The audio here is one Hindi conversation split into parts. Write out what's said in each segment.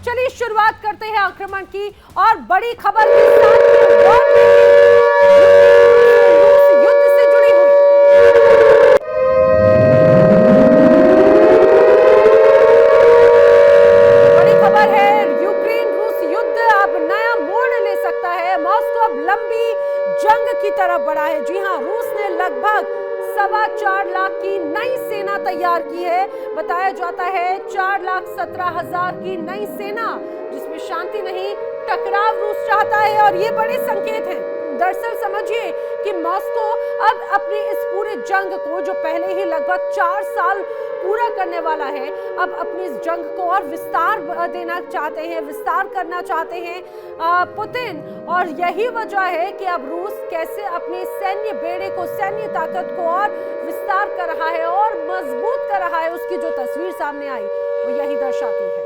चलिए शुरुआत करते हैं आक्रमण की और बड़ी खबर के साथ युद्ध से जुड़ी हुई बड़ी खबर है। यूक्रेन रूस युद्ध अब नया मोड़ ले सकता है। मॉस्को अब लंबी जंग की तरफ बढ़ा है। जी हां, रूस ने लगभग 4.25 लाख की नई सेना तैयार की है। बताया जाता है 4,17,000 की नई सेना, जिसमें शांति नहीं टकराव रूस चाहता है और ये बड़े संकेत हैं। दरअसल समझिए कि मॉस्को अब अपनी इस पूरे जंग को, जो पहले ही लगभग 4 साल पूरा करने वाला है, अब अपनी इस जंग को और विस्तार देना चाहते हैं, विस्तार करना चाहते हैं पुतिन। और यही वजह है कि अब रूस कैसे अपने सैन्य बेड़े को, सैन्य ताकत को और विस्तार कर रहा है और मजबूत कर रहा है। उसकी जो तस्वीर सामने आई वो यही दर्शाती है।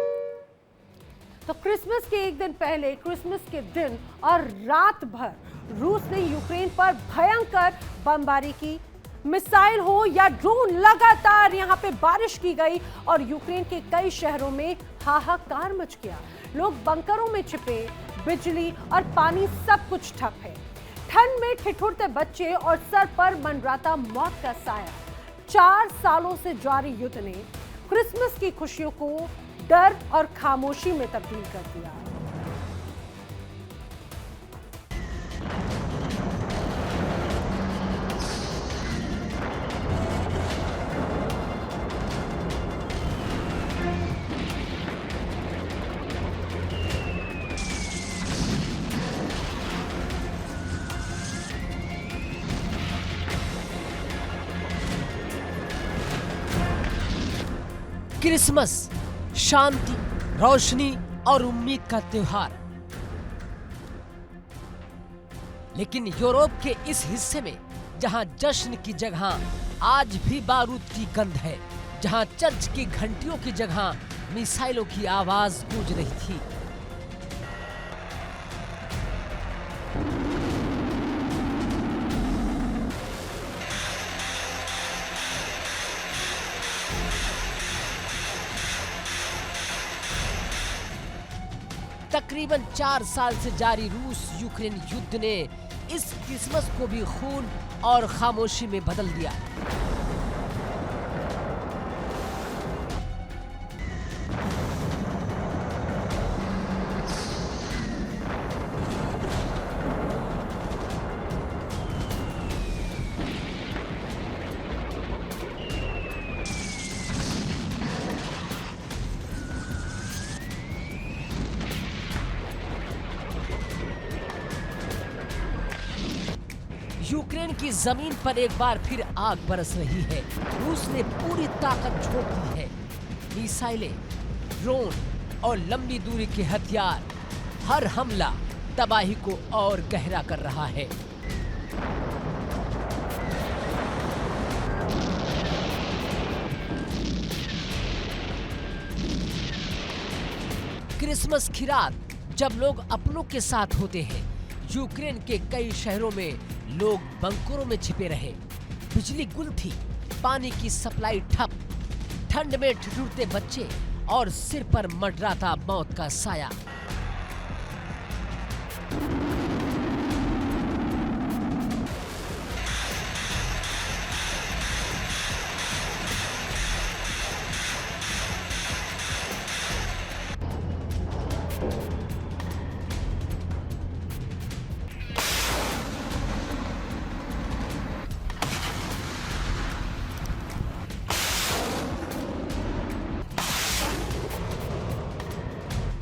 तो क्रिसमस के एक दिन पहले, क्रिसमस के दिन और रात भर रूस ने यूक्रेन पर भयंकर बमबारी की। मिसाइल हो या ड्रोन, लगातार यहां पे बारिश की गई और यूक्रेन के कई शहरों में हाहाकार मच गया। लोग बंकरों में छिपे, बिजली और पानी सब कुछ ठप है। ठंड में ठिठुरते बच्चे और सर पर मंडराता मौत का साया। 4 सालों से जारी युद्ध ने क्रिसमस की खुशियों को डर और खामोशी में तब्दील कर दिया। क्रिसमस शांति, रोशनी और उम्मीद का त्योहार। लेकिन यूरोप के इस हिस्से में, जहां जश्न की जगह आज भी बारूद की गंध है, जहां चर्च की घंटियों की जगह मिसाइलों की आवाज गूंज रही थी, तकरीबन 4 साल से जारी रूस यूक्रेन युद्ध ने इस क्रिसमस को भी खून और खामोशी में बदल दिया। यूक्रेन की जमीन पर एक बार फिर आग बरस रही है। रूस ने पूरी ताकत झोंक दी है। मिसाइलें, ड्रोन और लंबी दूरी के हथियार, हर हमला तबाही को और गहरा कर रहा है। क्रिसमस की रात जब लोग अपनों के साथ होते हैं, यूक्रेन के कई शहरों में लोग बंकरों में छिपे रहे। बिजली गुल थी, पानी की सप्लाई ठप, ठंड में ठिठुरते बच्चे और सिर पर मंडराता मौत का साया।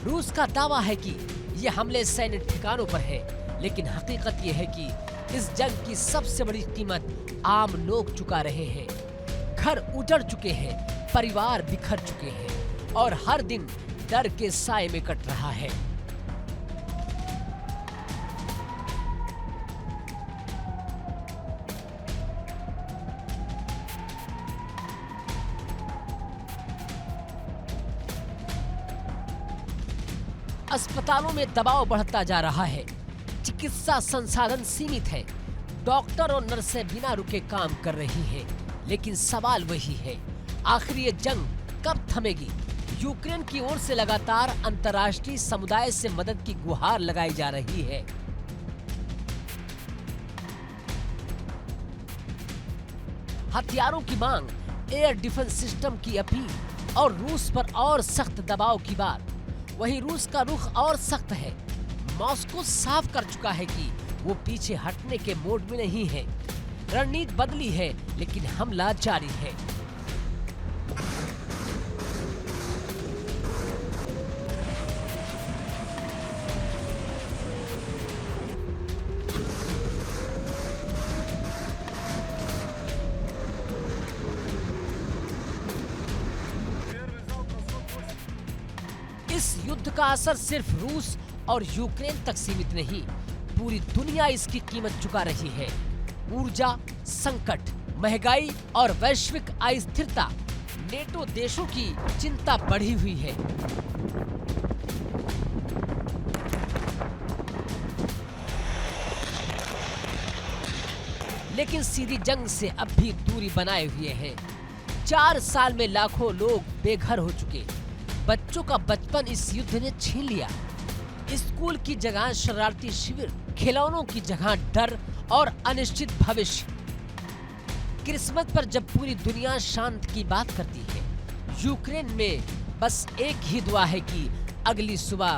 रूस का दावा है कि ये हमले सैन्य ठिकानों पर है, लेकिन हकीकत ये है कि इस जंग की सबसे बड़ी कीमत आम लोग चुका रहे हैं। घर उजड़ चुके हैं, परिवार बिखर चुके हैं और हर दिन डर के साए में कट रहा है। अस्पतालों में दबाव बढ़ता जा रहा है। चिकित्सा संसाधन सीमित है। डॉक्टर और नर्सें बिना रुके काम कर रही हैं। लेकिन सवाल वही है, आखिर ये जंग कब थमेगी? यूक्रेन की ओर से लगातार अंतर्राष्ट्रीय समुदाय से मदद की गुहार लगाई जा रही है। हथियारों की मांग, एयर डिफेंस सिस्टम की अपील और रूस पर और सख्त दबाव की बात। वहीं रूस का रुख और सख्त है। मॉस्को साफ कर चुका है कि वो पीछे हटने के मोड में नहीं है। रणनीति बदली है, लेकिन हमला जारी है। इस युद्ध का असर सिर्फ रूस और यूक्रेन तक सीमित नहीं, पूरी दुनिया इसकी कीमत चुका रही है। ऊर्जा संकट, महंगाई और वैश्विक अस्थिरता, नेटो देशों की चिंता बढ़ी हुई है। लेकिन सीधी जंग से अब भी दूरी बनाए हुए हैं। 4 साल में लाखों लोग बेघर हो चुके। बच्चों का बचपन इस युद्ध ने छीन लिया। स्कूल की जगह शरारती शिविर, खिलौनों की जगह डर और अनिश्चित भविष्य। क्रिसमस पर जब पूरी दुनिया शांत की बात करती है, यूक्रेन में बस एक ही दुआ है कि अगली सुबह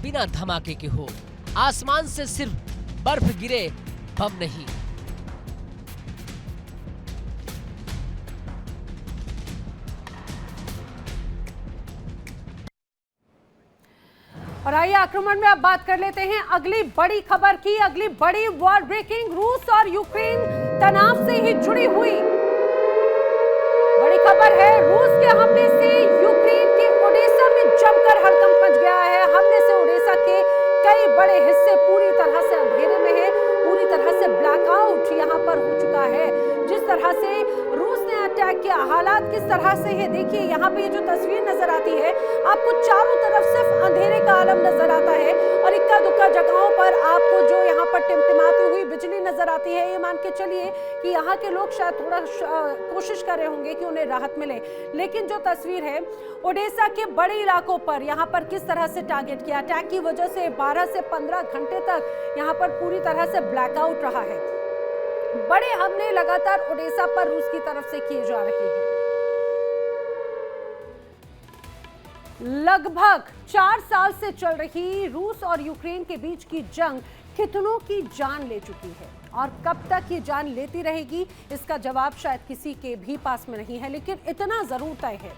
बिना धमाके के हो। आसमान से सिर्फ बर्फ गिरे, बम नहीं। और आइए आक्रमण में अब बात कर लेते हैं अगली बड़ी खबर की। अगली बड़ी वॉर ब्रेकिंग, रूस और यूक्रेन तनाव से ही जुड़ी हुई बड़ी खबर है। रूस के हमले से यूक्रेन के ओडेसा में जमकर हड़कंप मच गया है। हमले से ओडेसा के कई बड़े हिस्से पूरी तरह से अंधेरे में है। पूरी तरह से ब्लैकआउट यहां पर हो चुका है। जिस तरह से रूस ने अटैक किया, हालात किस तरह से है, देखिए यहाँ पे ये जो तस्वीर नजर आती है, आपको चारों तरफ सिर्फ अंधेरे का आलम नजर आता है और इक्का दुक्का जगहों पर आपको जो यहाँ पर टिमटिमाती हुई बिजली नजर आती है। ये मान के चलिए कि यहाँ के लोग शायद थोड़ा कोशिश कर रहे होंगे कि उन्हें राहत मिले। लेकिन जो तस्वीर है ओडेसा के बड़े इलाकों पर यहाँ पर किस तरह से टारगेट किया, अटैक की वजह से 12 से 15 घंटे तक यहाँ पर पूरी तरह से ब्लैकआउट रहा है। बड़े हमले लगातार ओडेसा पर रूस की तरफ से किए जा रहे हैं। लगभग 4 साल से चल रही रूस और यूक्रेन के बीच की जंग कितनों की जान ले चुकी है और कब तक ये जान लेती रहेगी, इसका जवाब शायद किसी के भी पास में नहीं है। लेकिन इतना जरूर तय है,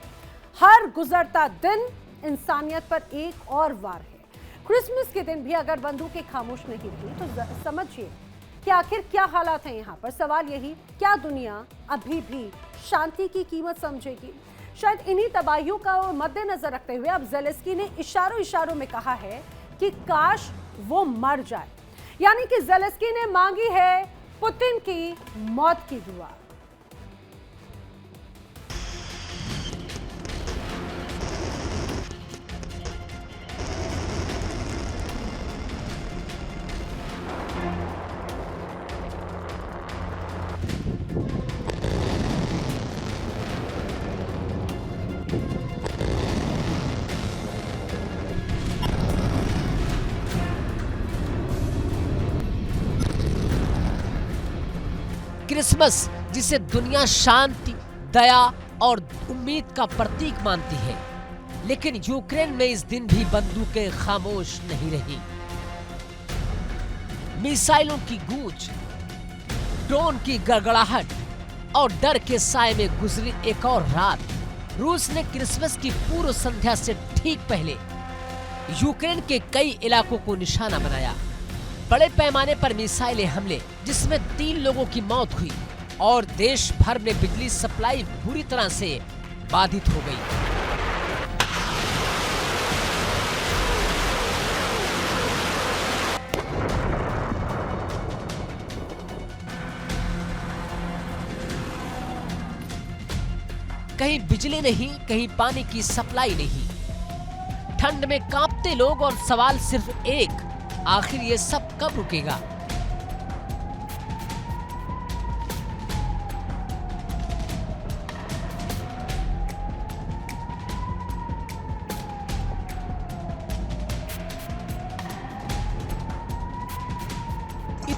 हर गुजरता दिन इंसानियत पर एक और वार है। क्रिसमस के दिन भी अगर बंदूकें खामोश नहीं रही तो समझिए कि आखिर क्या हालात हैं यहाँ पर। सवाल यही, क्या दुनिया अभी भी शांति की कीमत समझेगी? शायद इन्हीं तबाहियों का मद्देनजर रखते हुए अब ज़ेलेंस्की ने इशारों में कहा है कि काश वो मर जाए। यानी कि ज़ेलेंस्की ने मांगी है पुतिन की मौत की दुआ। क्रिसमस, जिसे दुनिया शांति, दया और उम्मीद का प्रतीक मानती है, लेकिन यूक्रेन में इस दिन भी बंदूकें खामोश नहीं रही। मिसाइलों की गूंज, ड्रोन की गड़गड़ाहट और डर के साए में गुजरी एक और रात। रूस ने क्रिसमस की पूर्व संध्या से ठीक पहले यूक्रेन के कई इलाकों को निशाना बनाया। बड़े पैमाने पर मिसाइलें हमले, जिसमें 3 लोगों की मौत हुई और देश भर में बिजली सप्लाई बुरी तरह से बाधित हो गई। कहीं बिजली नहीं, कहीं पानी की सप्लाई नहीं। ठंड में कांपते लोग और सवाल सिर्फ एक, आखिर ये सब कब रुकेगा?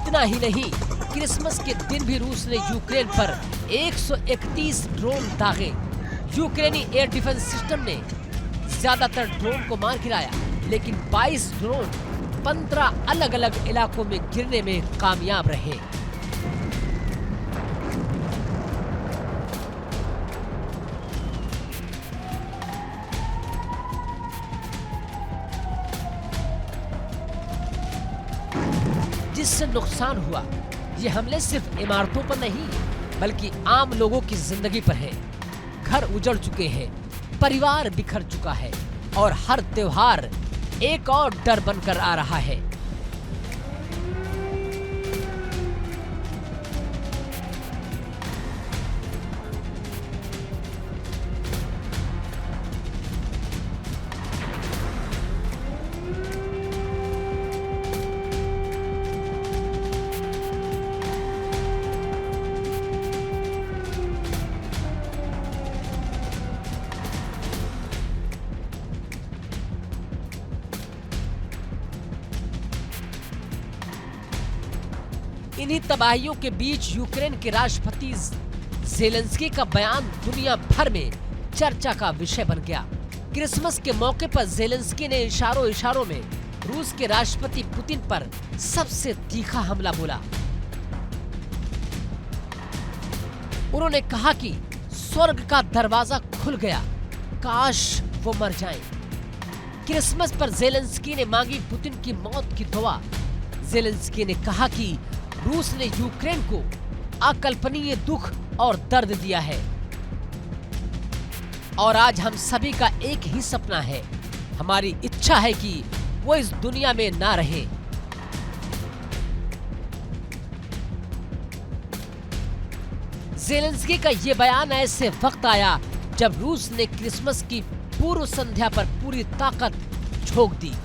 इतना ही नहीं, क्रिसमस के दिन भी रूस ने यूक्रेन पर 131 ड्रोन दागे। यूक्रेनी एयर डिफेंस सिस्टम ने ज्यादातर ड्रोन को मार गिराया, लेकिन 22 ड्रोन 15 अलग अलग इलाकों में गिरने में कामयाब रहे। जिससे नुकसान हुआ, ये हमले सिर्फ इमारतों पर नहीं बल्कि आम लोगों की जिंदगी पर है। घर उजड़ चुके हैं, परिवार बिखर चुका है और हर त्योहार एक और डर बनकर आ रहा है। इन्हीं तबाहियों के बीच यूक्रेन के राष्ट्रपति ज़ेलेंस्की का बयान दुनिया भर में चर्चा का विषय बन गया। क्रिसमस के मौके पर ज़ेलेंस्की ने इशारों में रूस के राष्ट्रपति पुतिन पर सबसे तीखा हमला बोला। उन्होंने कहा कि स्वर्ग का दरवाजा खुल गया, काश वो मर जाएं। क्रिसमस पर ज़ेलेंस्की ने मांगी पुतिन की मौत की दुआ। ज़ेलेंस्की ने कहा कि रूस ने यूक्रेन को अकल्पनीय दुख और दर्द दिया है और आज हम सभी का एक ही सपना है, हमारी इच्छा है कि वो इस दुनिया में ना रहे। ज़ेलेंस्की का ये बयान ऐसे वक्त आया जब रूस ने क्रिसमस की पूर्व संध्या पर पूरी ताकत झोंक दी।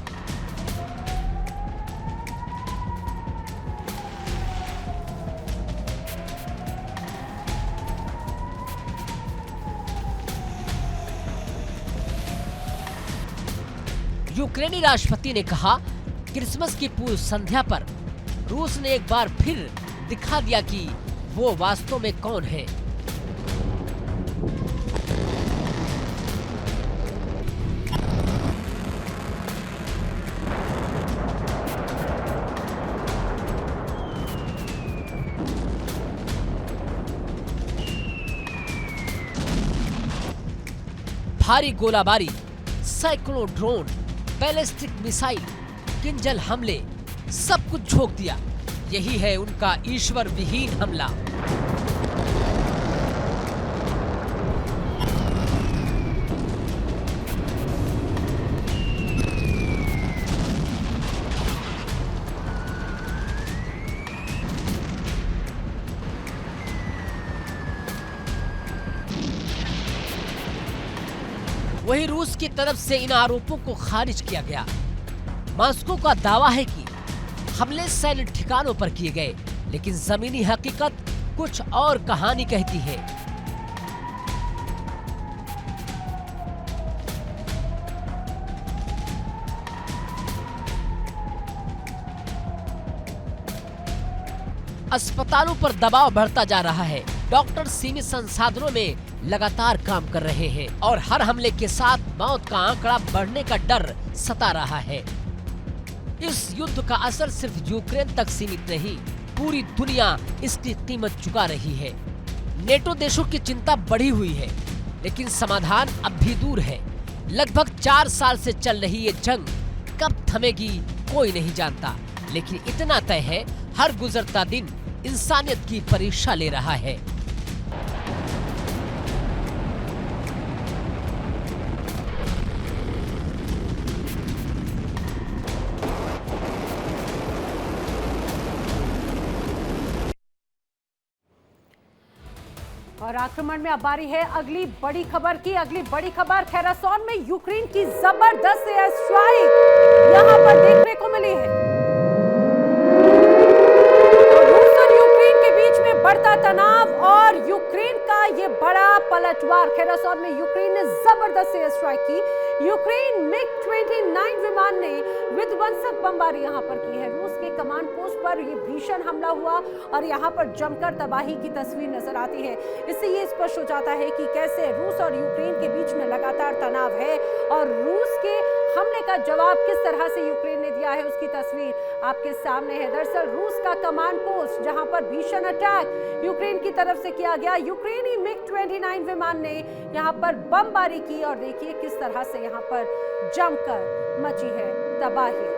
यूक्रेनी राष्ट्रपति ने कहा, क्रिसमस की पूर्व संध्या पर रूस ने एक बार फिर दिखा दिया कि वो वास्तव में कौन है। भारी गोलाबारी, सैकड़ों ड्रोन, बैलिस्टिक मिसाइल, किंजल हमले, सब कुछ झोंक दिया। यही है उनका ईश्वर विहीन हमला। वहीं रूस की तरफ से इन आरोपों को खारिज किया गया। मॉस्को का दावा है कि हमले सैन्य ठिकानों पर किए गए, लेकिन जमीनी हकीकत कुछ और कहानी कहती है। अस्पतालों पर दबाव बढ़ता जा रहा है। डॉक्टर सीमित संसाधनों में लगातार काम कर रहे हैं और हर हमले के साथ मौत का आंकड़ा बढ़ने का डर सता रहा है। इस युद्ध का असर सिर्फ यूक्रेन तक सीमित नहीं, पूरी दुनिया इसकी कीमत चुका रही है। नेटो देशों की चिंता बढ़ी हुई है, लेकिन समाधान अब भी दूर है। लगभग 4 साल से चल रही ये जंग कब थमेगी कोई नहीं जानता, लेकिन इतना तय है, हर गुजरता दिन इंसानियत की परीक्षा ले रहा है। और आक्रमण में अब बारी है अगली बड़ी खबर की। अगली बड़ी खबर खेरासोन में यूक्रेन की जबरदस्त एयर स्ट्राइक यहां पर देखने को मिली है। तो रूस और यूक्रेन के बीच में बढ़ता तनाव और यूक्रेन का ये बड़ा पलटवार। खेरासोन में यूक्रेन ने जबरदस्त एयर स्ट्राइक की। यूक्रेन मिग-29 विमान ने विध्वंसक बमबारी यहाँ पर की है। रूस के कमांड पोस्ट पर ये भीषण हमला हुआ और यहाँ पर जमकर तबाही की तस्वीर नजर आती है। इससे ये स्पष्ट हो जाता है कि कैसे रूस और यूक्रेन के बीच में लगातार तनाव है और रूस के हमले का जवाब किस तरह से यूक्रेन ने दिया है उसकी तस्वीर आपके सामने है। दरअसल रूस का कमांड पोस्ट जहां पर भीषण अटैक यूक्रेन की तरफ से किया गया, यूक्रेनी मिग-29 विमान ने यहां पर बमबारी की और देखिए किस तरह से यहां पर जमकर मची है तबाही।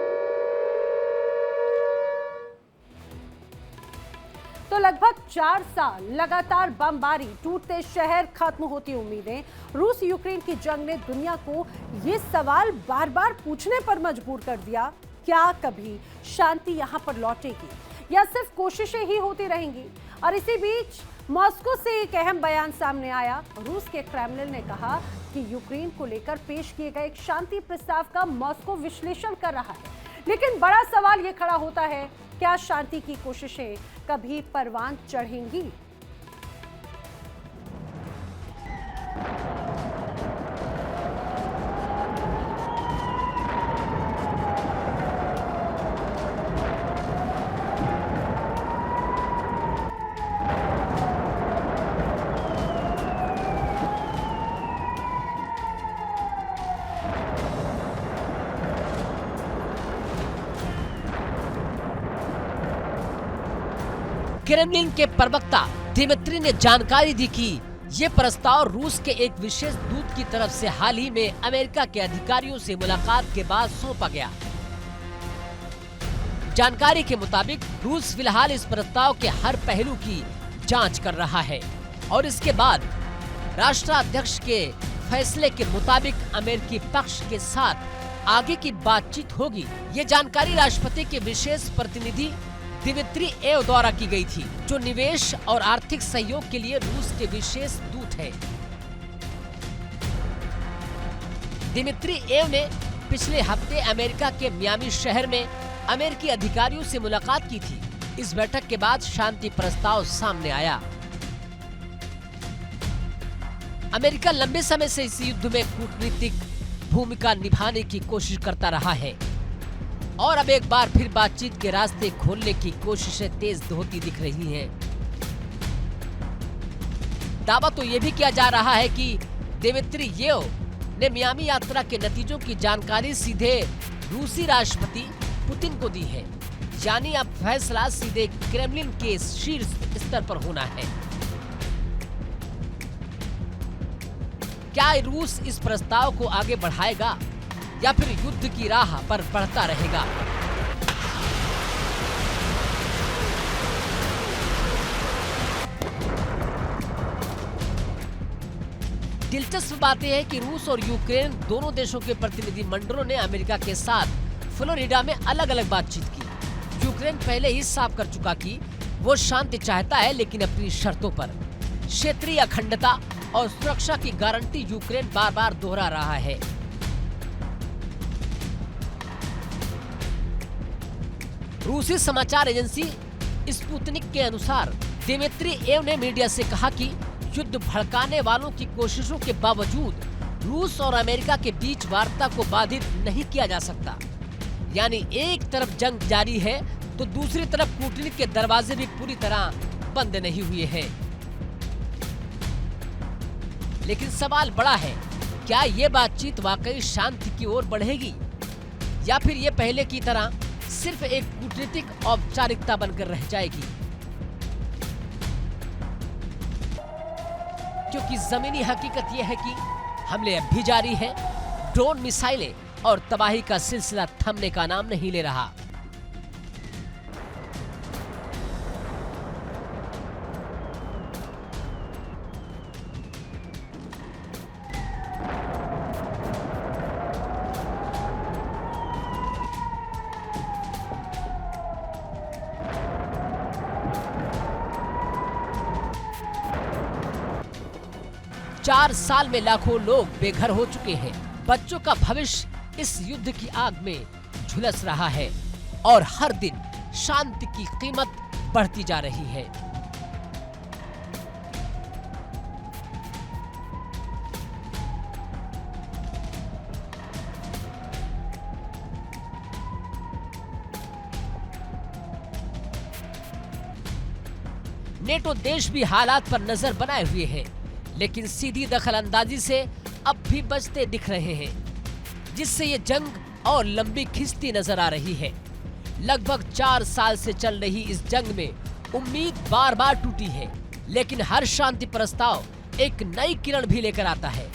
तो लगभग 4 साल लगातार बमबारी, टूटते शहर, खत्म होती उम्मीदें। रूस यूक्रेन की जंग ने दुनिया को ये सवाल बार बार पूछने पर मजबूर कर दिया, क्या कभी शांति यहां पर लौटेगी या सिर्फ कोशिशें ही होती रहेंगी। और इसी बीच मॉस्को से एक अहम बयान सामने आया। रूस के क्रेमलिन ने कहा कि यूक्रेन को लेकर पेश किए गए एक शांति प्रस्ताव का मॉस्को विश्लेषण कर रहा है। लेकिन बड़ा सवाल ये खड़ा होता है, क्या शांति की कोशिशें कभी परवान चढ़ेंगी? क्रेमलिन के प्रवक्ता दिमित्री ने जानकारी दी कि ये प्रस्ताव रूस के एक विशेष दूत की तरफ से हाल ही में अमेरिका के अधिकारियों से मुलाकात के बाद सौंपा गया। जानकारी के मुताबिक रूस फिलहाल इस प्रस्ताव के हर पहलू की जांच कर रहा है और इसके बाद राष्ट्राध्यक्ष के फैसले के मुताबिक अमेरिकी पक्ष के साथ आगे की बातचीत होगी। ये जानकारी राष्ट्रपति के विशेष प्रतिनिधि दिमित्री एव द्वारा की गई थी, जो निवेश और आर्थिक सहयोग के लिए रूस के विशेष दूत हैं। दिमित्री एव ने पिछले हफ्ते अमेरिका के मियामी शहर में अमेरिकी अधिकारियों से मुलाकात की थी। इस बैठक के बाद शांति प्रस्ताव सामने आया। अमेरिका लंबे समय से इस युद्ध में कूटनीतिक भूमिका निभाने की कोशिश करता रहा है और अब एक बार फिर बातचीत के रास्ते खोलने की कोशिशें तेज होती दिख रही हैं। दावा तो ये भी किया जा रहा है कि दिमित्री येव ने मियामी यात्रा के नतीजों की जानकारी सीधे रूसी राष्ट्रपति पुतिन को दी है, यानी अब फैसला सीधे क्रेमलिन के शीर्ष स्तर पर होना है। क्या रूस इस प्रस्ताव को आगे बढ़ाएगा या फिर युद्ध की राह पर बढ़ता रहेगा? दिलचस्प बात यह है कि रूस और यूक्रेन दोनों देशों के प्रतिनिधि मंडलों ने अमेरिका के साथ फ्लोरिडा में अलग अलग बातचीत की। यूक्रेन पहले ही साफ कर चुका कि वो शांति चाहता है, लेकिन अपनी शर्तों पर। क्षेत्रीय अखंडता और सुरक्षा की गारंटी यूक्रेन बार बार दोहरा रहा है। रूसी समाचार एजेंसी स्पुतनिक के अनुसार दिमित्री एव ने मीडिया से कहा कि युद्ध भड़काने वालों की कोशिशों के बावजूद रूस और अमेरिका के बीच वार्ता को बाधित नहीं किया जा सकता। यानी एक तरफ जंग जारी है तो दूसरी तरफ कूटनीति के दरवाजे भी पूरी तरह बंद नहीं हुए हैं। लेकिन सवाल बड़ा है, क्या ये बातचीत वाकई शांति की ओर बढ़ेगी या फिर ये पहले की तरह सिर्फ एक कूटनीतिक औपचारिकता बनकर रह जाएगी? क्योंकि जमीनी हकीकत यह है कि हमले अब भी जारी हैं, ड्रोन, मिसाइलें और तबाही का सिलसिला थमने का नाम नहीं ले रहा। चार साल में लाखों लोग बेघर हो चुके हैं। बच्चों का भविष्य इस युद्ध की आग में झुलस रहा है और हर दिन शांति की कीमत बढ़ती जा रही है। नेटो देश भी हालात पर नजर बनाए हुए हैं, लेकिन सीधी दखलंदाजी से अब भी बचते दिख रहे हैं, जिससे ये जंग और लंबी खिंचती नजर आ रही है। लगभग 4 साल से चल रही इस जंग में उम्मीद बार बार टूटी है, लेकिन हर शांति प्रस्ताव एक नई किरण भी लेकर आता है।